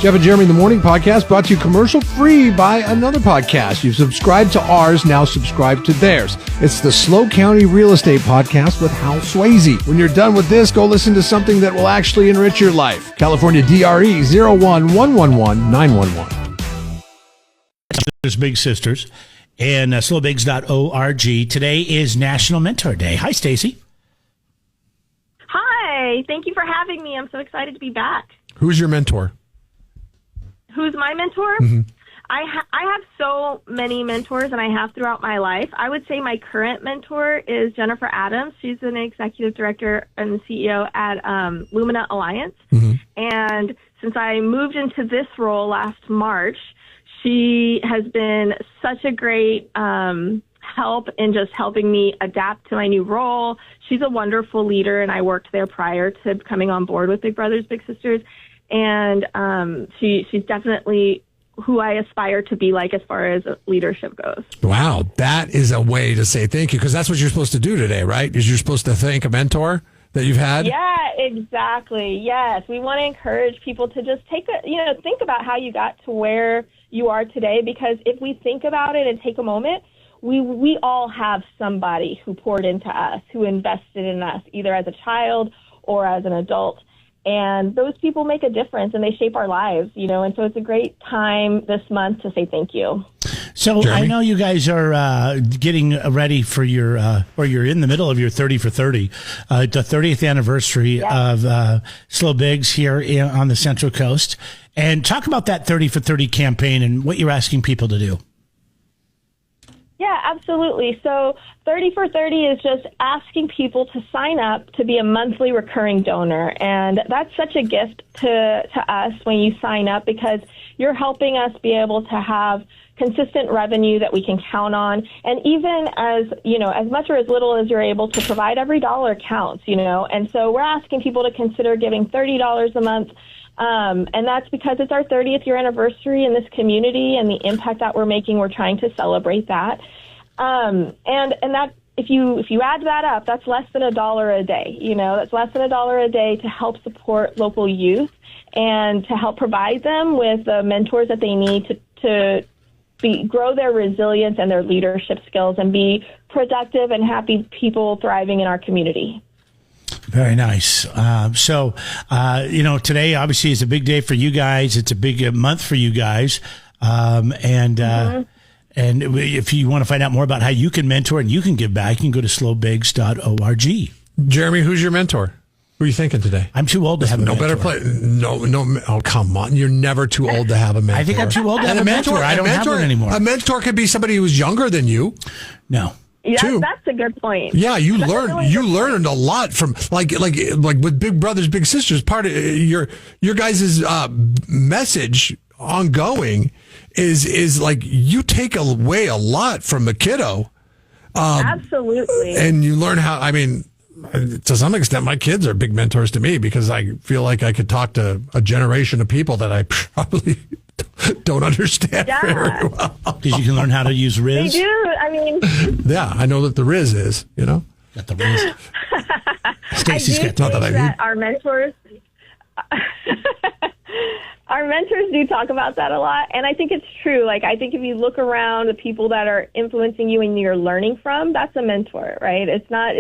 Jeff and Jeremy in the Morning podcast brought to you commercial free by another podcast. You've subscribed to ours, now subscribe to theirs. It's the SLO County Real Estate Podcast with Hal Swayze. When you're done with this, go listen to something that will actually enrich your life. California DRE 01111911. There's Big Sisters and SLOBigs.org. Today is National Mentor Day. Hi, Stacy. Hi. Thank you for having me. I'm so excited to be back. Who's your mentor? Who's my mentor? Mm-hmm. I have so many mentors, and I have throughout my life. I would say my current mentor is Jennifer Adams. She's an executive director and CEO at Lumina Alliance. Mm-hmm. And since I moved into this role last March, she has been such a great help in just helping me adapt to my new role. She's a wonderful leader, and I worked there prior to coming on board with Big Brothers Big Sisters. And she's definitely who I aspire to be like as far as leadership goes. Wow, that is a way to say thank you, because that's what you're supposed to do today, right? Is you're supposed to thank a mentor that you've had? Yeah, exactly. Yes, we want to encourage people to just think about how you got to where you are today, because if we think about it and take a moment, we all have somebody who poured into us, who invested in us, either as a child or as an adult. And those people make a difference, and they shape our lives, and so it's a great time this month to say thank you. So Jeremy? I know you guys are getting ready for your, or you're in the middle of your 30 for 30, the 30th anniversary of SLOBigs here on the Central Coast. And talk about that 30 for 30 campaign and what you're asking people to do. Yeah, absolutely. So 30 for 30 is just asking people to sign up to be a monthly recurring donor. And that's such a gift to us when you sign up, because you're helping us be able to have consistent revenue that we can count on. And even as much or as little as you're able to provide, every dollar counts, And so we're asking people to consider giving $30 a month. And that's because it's our 30th year anniversary in this community, and the impact that we're making, we're trying to celebrate that. And that, if you add that up, that's less than $1 a day. That's less than $1 a day to help support local youth and to help provide them with the mentors that they need to grow their resilience and their leadership skills and be productive and happy people thriving in our community. Very nice. So today obviously is a big day for you guys. It's a big month for you guys. And if you want to find out more about how you can mentor and you can give back, you can go to SLOBigs.org. Jeremy, who's your mentor? Who are you thinking today? I'm too old to have a mentor. Better play. No. Oh, come on. You're never too old to have a mentor. I think I'm too old to have a mentor. I don't have one anymore. A mentor could be somebody who's younger than you. No. Yeah, that's a good point. Yeah, you learned a lot from like with Big Brothers Big Sisters. Part of your guys' message ongoing is like you take away a lot from a kiddo. Absolutely. And you learn how. I mean, to some extent, my kids are big mentors to me, because I feel like I could talk to a generation of people that I probably don't understand very well. Because you can learn how to use Riz. They do. I mean, yeah, I know that the Riz is, Got the Riz. Stacy's got that our mentors. Our mentors do talk about that a lot, and I think it's true. Like, I think if you look around, the people that are influencing you and you're learning from, that's a mentor, right? It's not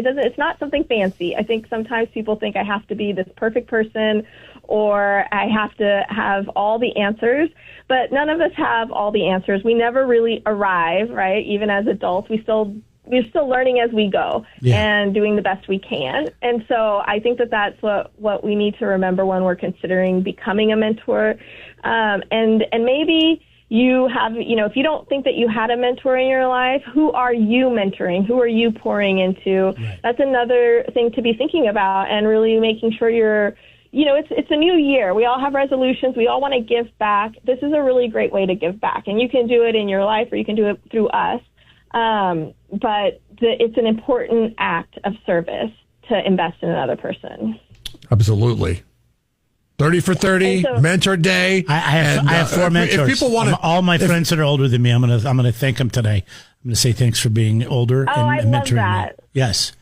something fancy. I think sometimes people think I have to be this perfect person or I have to have all the answers, but none of us have all the answers. We never really arrive, right? Even as adults, we're still learning as we go and doing the best we can. And so I think that's what we need to remember when we're considering becoming a mentor. And maybe you have, if you don't think that you had a mentor in your life, who are you mentoring? Who are you pouring into? Right. That's another thing to be thinking about, and really making sure you're, it's a new year. We all have resolutions. We all want to give back. This is a really great way to give back. And you can do it in your life, or you can do it through us. But it's an important act of service to invest in another person. Absolutely. 30 for 30, Mentor Day. I have four mentors. If people want all my friends that are older than me, I'm gonna thank them today. I'm gonna say thanks for being older and I love mentoring that. me. Yes.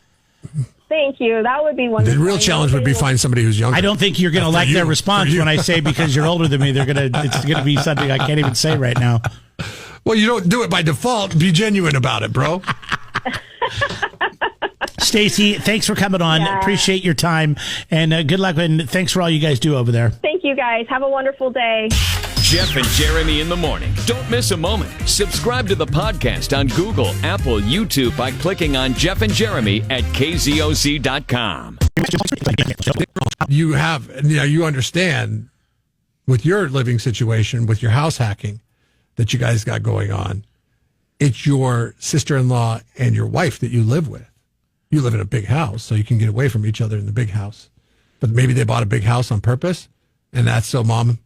Thank you. That would be wonderful. The real challenge would be find somebody who's younger. I don't think you're going to like their response when I say because you're older than me. It's going to be something I can't even say right now. Well, you don't do it by default. Be genuine about it, bro. Stacy, thanks for coming on. Yeah. Appreciate your time, and good luck, and thanks for all you guys do over there. Thank you, guys. Have a wonderful day. Jeff and Jeremy in the morning. Don't miss a moment. Subscribe to the podcast on Google, Apple, YouTube by clicking on Jeff and Jeremy at KZOZ.com. You understand with your living situation, with your house hacking that you guys got going on, it's your sister-in-law and your wife that you live with. You live in a big house, so you can get away from each other in the big house. But maybe they bought a big house on purpose, and that's so mom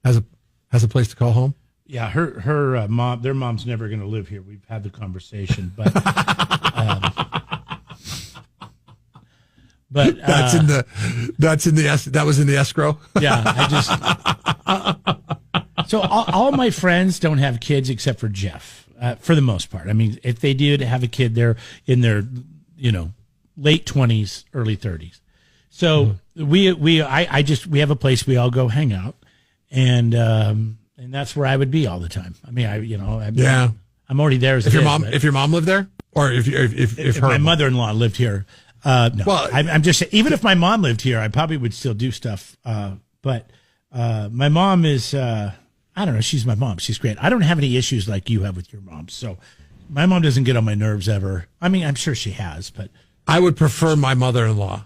has a place to call home. Yeah, her mom, their mom's never going to live here. We've had the conversation, but that was in the escrow. Yeah, so all my friends don't have kids except for Jeff, for the most part. I mean, if they did have a kid, they're in their late 20s, early 30s. So we have a place we all go hang out, and that's where I would be all the time. I mean, I'm already there. If your mom lived there, or if her my mother-in-law lived here, no. Well, I'm just saying, even if my mom lived here, I probably would still do stuff. But my mom is, I don't know. She's my mom. She's great. I don't have any issues like you have with your mom. So my mom doesn't get on my nerves ever. I mean, I'm sure she has, but I would prefer my mother-in-law.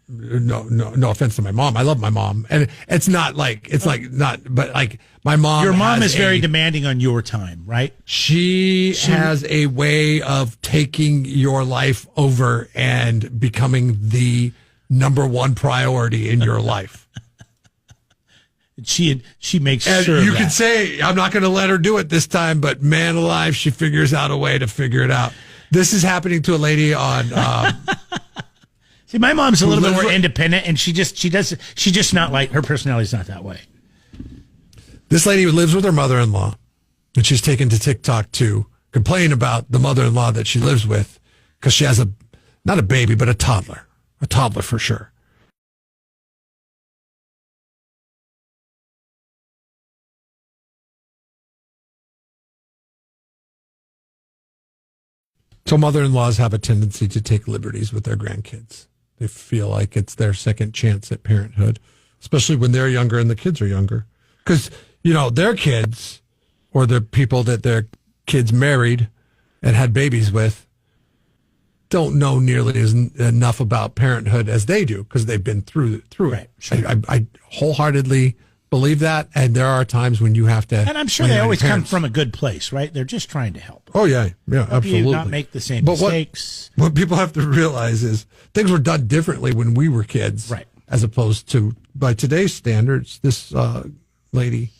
No offense to my mom. I love my mom, and but like my mom. Your mom is very demanding on your time, right? She has a way of taking your life over and becoming the number one priority in your life. She makes and sure you could say, I'm not going to let her do it this time, but man alive, she figures out a way to figure it out. This is happening to a lady on. See, my mom's a little bit more independent, and she's just not like, her personality's not that way. This lady lives with her mother-in-law, and she's taken to TikTok to complain about the mother-in-law that she lives with because she has not a baby, but a toddler for sure. So mother-in-laws have a tendency to take liberties with their grandkids. They feel like it's their second chance at parenthood, especially when they're younger and the kids are younger. Because, their kids or the people that their kids married and had babies with don't know nearly enough about parenthood as they do because they've been through right, it. Sure. I wholeheartedly believe that, and there are times when you have to. And I'm sure they always come from a good place, right? They're just trying to help. Oh yeah, absolutely. You not make the same mistakes. What people have to realize is things were done differently when we were kids, right? As opposed to by today's standards. This lady,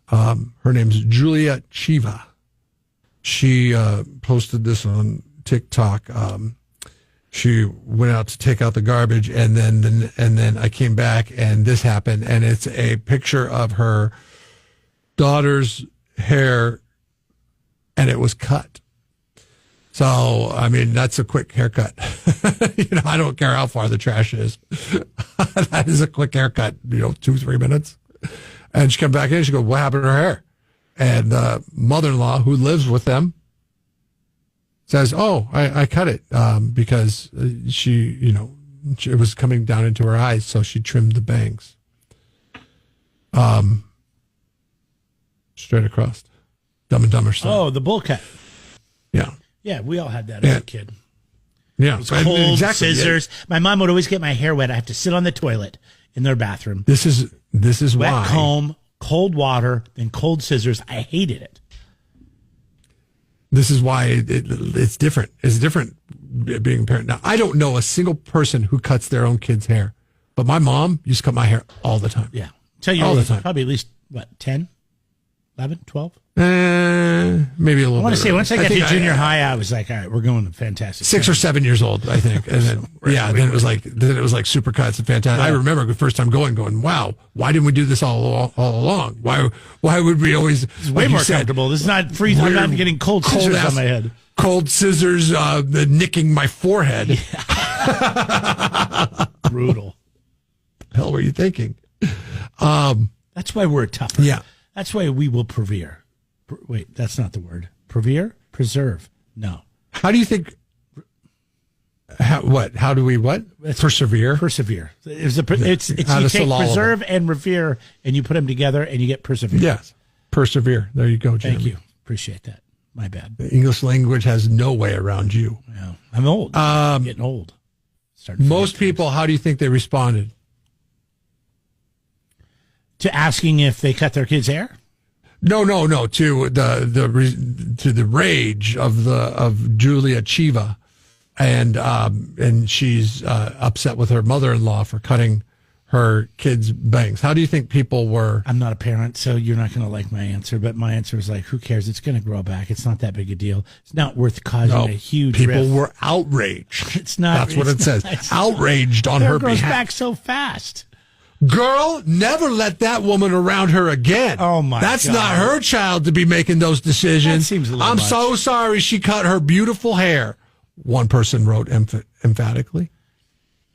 her name's Julia Chiva. She posted this on TikTok. She went out to take out the garbage, and then I came back, and this happened, and it's a picture of her daughter's hair, and it was cut. So, I mean, that's a quick haircut. I don't care how far the trash is. That is a quick haircut, 2-3 minutes. And she come back in, she goes, what happened to her hair? And mother-in-law, who lives with them, says, oh, I cut it because it was coming down into her eyes, so she trimmed the bangs. Straight across. Dumb and Dumber style. Oh, the bowl cut. Yeah. Yeah, we all had that as a kid. Yeah. Cold scissors. Yeah. My mom would always get my hair wet. I have to sit on the toilet in their bathroom. This is wet why. comb, cold water, then cold scissors. I hated it. This is why it's different. It's different being a parent. Now, I don't know a single person who cuts their own kids' hair, but my mom used to cut my hair all the time. Yeah. Tell you all the time. Probably at least, 10, 11, 12? Maybe a little bit. I want to say, once I got to junior high, I was like, all right, we're going to fantastic. 6 or 7 years old, I think. And then, then it was like super cuts and fantastic. Yeah. I remember the first time going, wow, why didn't we do this all along? Why would we always? It's way more comfortable. This is not freezing. I'm not getting cold scissors on my head. Cold scissors nicking my forehead. Yeah. Brutal. The hell were you thinking? That's why we're tougher. Yeah. That's why we will persevere. Wait, that's not the word. Persevere? Preserve. No. How do you think? How do we what? Persevere. Persevere. It's you take preserve and revere, and you put them together, and you get persevere. Yes. Persevere. There you go, Jeremy. Thank you. Appreciate that. My bad. The English language has no way around you. Yeah. I'm old. I'm getting old. Most people, how do you think they responded? To asking if they cut their kids' hair? No. To the rage of Julia Chiva, and she's upset with her mother-in-law for cutting her kids' bangs. How do you think people were? I'm not a parent, so you're not going to like my answer. But my answer is like, who cares? It's going to grow back. It's not that big a deal. It's not worth causing a huge. People rift. were outraged. It's not. That's what it says. Outraged on her behalf. It grows back so fast. Girl, never let that woman around her again. Oh, my That's God. not her child to be making those decisions. That seems a little I'm much. so sorry she cut her beautiful hair. One person wrote emphatically.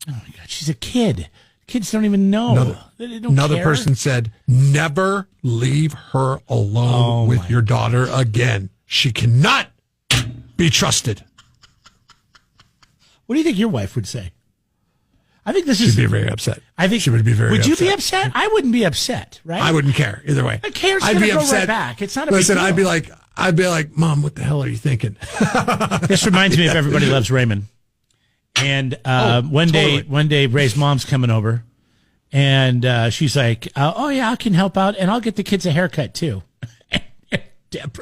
Oh, my God. She's a kid. Kids don't even know. Another person said, never leave her alone with your daughter again. She cannot be trusted. What do you think your wife would say? I think this She'd be very upset. I think she would be very upset. Would you be upset? I wouldn't be upset, right? I wouldn't care either way. Who cares? I'd be go upset. Right back. It's not a Listen, big deal. I'd be like, Mom, what the hell are you thinking? This reminds me of Everybody Loves Raymond. And one day, Ray's mom's coming over, and she's like, "Oh yeah, I can help out, and I'll get the kids a haircut too."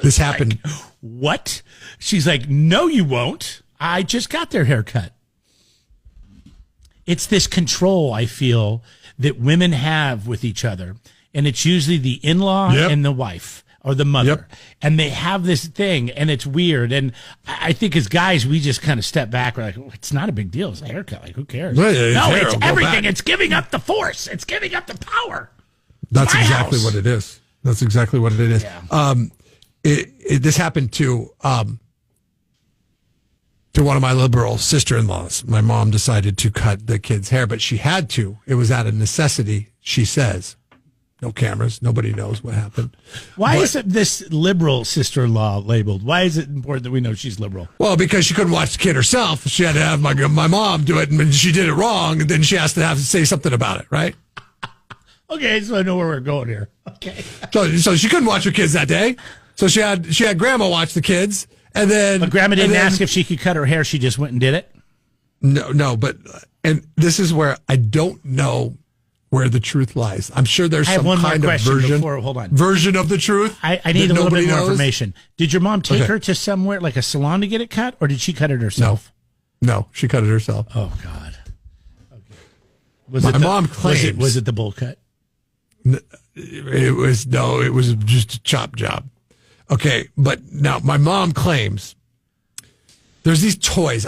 This happened. Like, what? She's like, "No, you won't. I just got their haircut." It's this control I feel that women have with each other, and it's usually the in-law and the wife or the mother, and they have this thing, and it's weird. And I think as guys, we just kind of step back. We're like, oh, "It's not a big deal. It's a haircut. Like, who cares?" No, it's everything. It's giving up the force. It's giving up the power. That's exactly what it is. That's exactly what it is. Yeah. This happened to one of my liberal sister-in-laws. My mom decided to cut the kids' hair, but she had to. It was out of necessity, she says. No cameras. Nobody knows what happened. Why is it this liberal sister-in-law labeled? Why is it important that we know she's liberal? Well, because she couldn't watch the kid herself. She had to have my mom do it, and she did it wrong, and then she has to have to say something about it, right? Okay, so I know where we're going here. Okay. So she couldn't watch her kids that day. So she had grandma watch the kids. And then, but grandma didn't ask if she could cut her hair. She just went and did it. No, but this is where I don't know where the truth lies. I'm sure there's some kind of version of the truth. I need a little bit more information. Did your mom take her to somewhere like a salon to get it cut, or did she cut it herself? No, she cut it herself. Oh God. Okay. My mom claims. Was it the bowl cut? It was just a chop job. Okay, but now my mom claims there's these toys.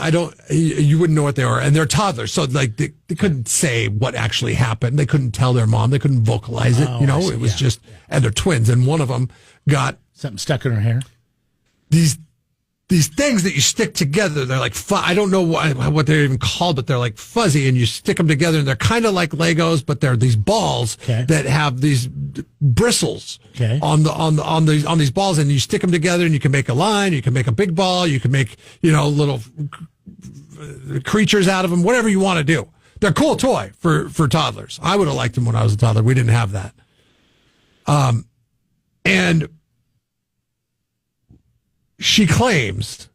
You wouldn't know what they were, and they're toddlers, so like they couldn't say what actually happened. They couldn't tell their mom. They couldn't vocalize it. It was just, and they're twins, and one of them got something stuck in her hair. These things that you stick together, they're like, I don't know what they're even called, but they're like fuzzy, and you stick them together, and they're kind of like Legos, but they're these balls that have these bristles on these balls, and you stick them together, and you can make a line, you can make a big ball, you can make little creatures out of them, whatever you want to do. They're a cool toy for toddlers. I would have liked them when I was a toddler. We didn't have that. And she claims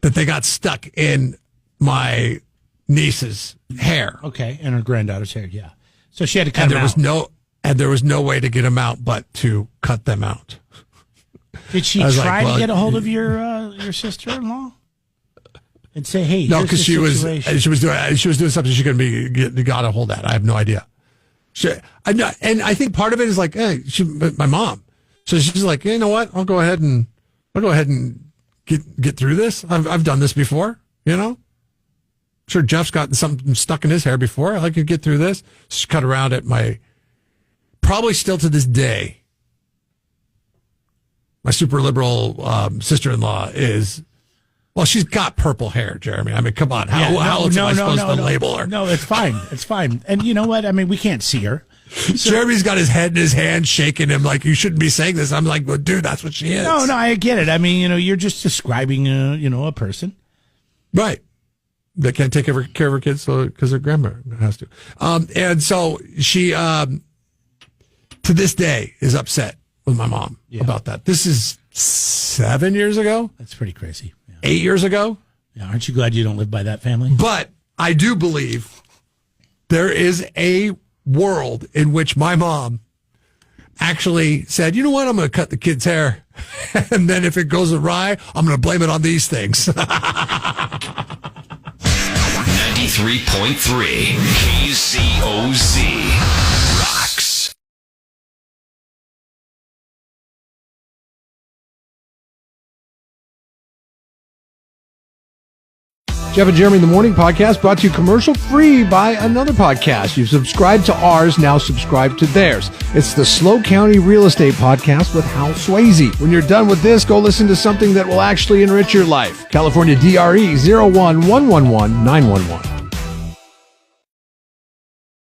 that they got stuck in my niece's hair. Okay, and her granddaughter's hair, yeah. So she had to cut them out. There was no way to get them out but to cut them out. Did she try to get a hold of your sister-in-law and say, "Hey, no," because she was doing something she couldn't got a hold of. I have no idea. And I think part of it is like, my mom. So she's like, you know what? I'll go ahead and get through this. I've done this before, I'm sure Jeff's gotten something stuck in his hair before. I could get through this. She cut around at probably still to this day, my super liberal sister-in-law is Well, she's got purple hair, Jeremy. I mean, come on. How else am I supposed to label her? No, it's fine. It's fine. And you know what? I mean, we can't see her. So, Jeremy's got his head in his hand, shaking him like, you shouldn't be saying this. I'm like, well, dude, that's what she is. No, I get it. I mean, you're just describing, a person. Right. They can't take care of her kids because their grandma has to. And so she, to this day, is upset with my mom about that. This is 7 years ago. That's pretty crazy. Yeah. 8 years ago. Yeah, aren't you glad you don't live by that family? But I do believe there is a world in which my mom actually said, you know what, I'm going to cut the kid's hair. And then if it goes awry, I'm going to blame it on these things. 93.3 KZOZ rocks. Jeff and Jeremy in the Morning podcast brought to you commercial free by another podcast. You've subscribed to ours, now subscribe to theirs. It's the SLO County Real Estate Podcast with Hal Swayze. When you're done with this, go listen to something that will actually enrich your life. California DRE 011111911.